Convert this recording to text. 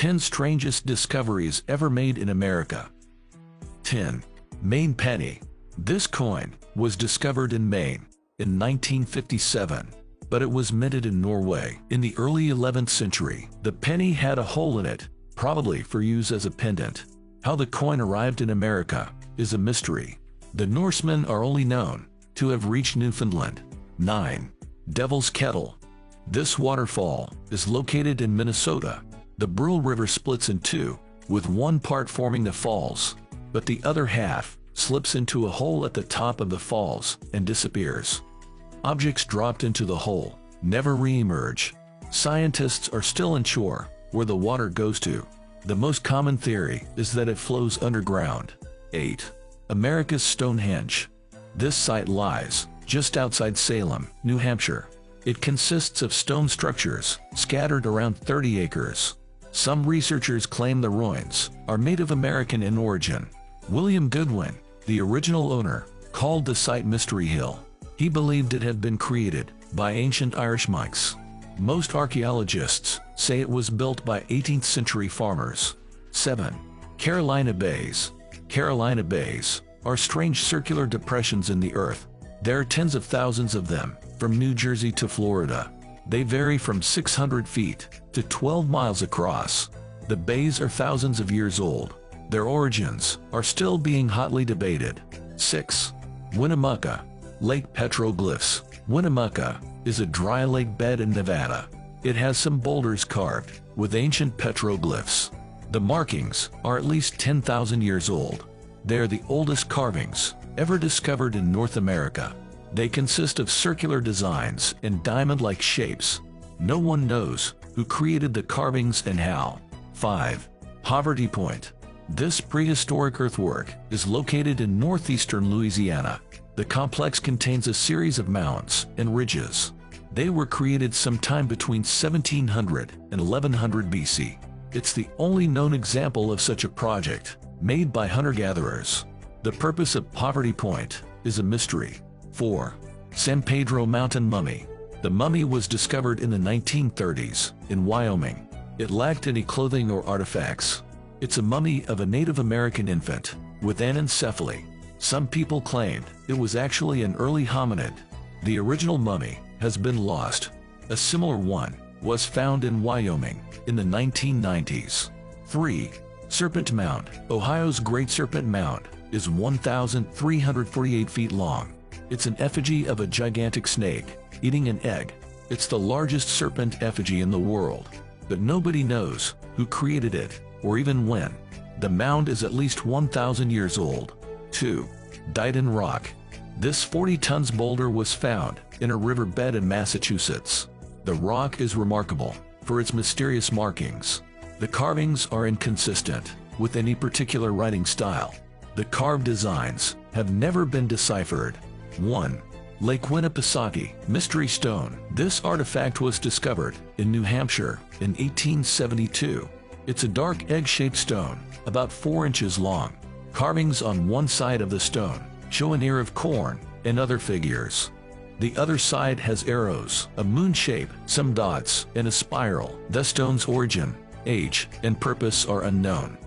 10 strangest discoveries ever made in America. 10. Maine penny. This coin was discovered in Maine in 1957, but it was minted in Norway in the early 11th century. The penny had a hole in it, probably for use as a pendant. How the coin arrived in America is a mystery. The Norsemen are only known to have reached Newfoundland. 9. Devil's Kettle. This waterfall is located in Minnesota. The Brule River splits in two, with one part forming the falls, but the other half slips into a hole at the top of the falls and disappears. Objects dropped into the hole never re-emerge. Scientists are still unsure where the water goes to. The most common theory is that it flows underground. 8. America's Stonehenge. This site lies just outside Salem, New Hampshire. It consists of stone structures scattered around 30 acres. Some researchers claim the ruins are Native American in origin. William Goodwin, the original owner, called the site Mystery Hill. He believed it had been created by ancient Irish monks. Most archaeologists say it was built by 18th century farmers. 7. Carolina Bays. Carolina Bays are strange circular depressions in the earth. There are tens of thousands of them, from New Jersey to Florida. They vary from 600 feet to 12 miles across. The bays are thousands of years old. Their origins are still being hotly debated. 6. Winnemucca Lake Petroglyphs. Winnemucca is a dry lake bed in Nevada. It has some boulders carved with ancient petroglyphs. The markings are at least 10,000 years old. They are the oldest carvings ever discovered in North America. They consist of circular designs and diamond-like shapes. No one knows who created the carvings and how. 5. Poverty Point. This prehistoric earthwork is located in northeastern Louisiana. The complex contains a series of mounds and ridges. They were created sometime between 1700 and 1100 BC. It's the only known example of such a project, made by hunter-gatherers. The purpose of Poverty Point is a mystery. 4. San Pedro Mountain Mummy. The mummy was discovered in the 1930s in Wyoming. It lacked any clothing or artifacts. It's a mummy of a Native American infant with anencephaly. Some people claimed it was actually an early hominid. The original mummy has been lost. A similar one was found in Wyoming in the 1990s. 3. Serpent Mound. Ohio's Great Serpent Mound is 1,348 feet long. It's an effigy of a gigantic snake eating an egg. It's the largest serpent effigy in the world, but nobody knows who created it or even when. The mound is at least 1,000 years old. 2. Dighton Rock. This 40 tons boulder was found in a riverbed in Massachusetts. The rock is remarkable for its mysterious markings. The carvings are inconsistent with any particular writing style. The carved designs have never been deciphered. 1. Lake Winnipesaukee Mystery Stone. This artifact was discovered in New Hampshire in 1872. It's a dark egg-shaped stone, about 4 inches long. Carvings on one side of the stone show an ear of corn and other figures. The other side has arrows, a moon shape, some dots, and a spiral. The stone's origin, age, and purpose are unknown.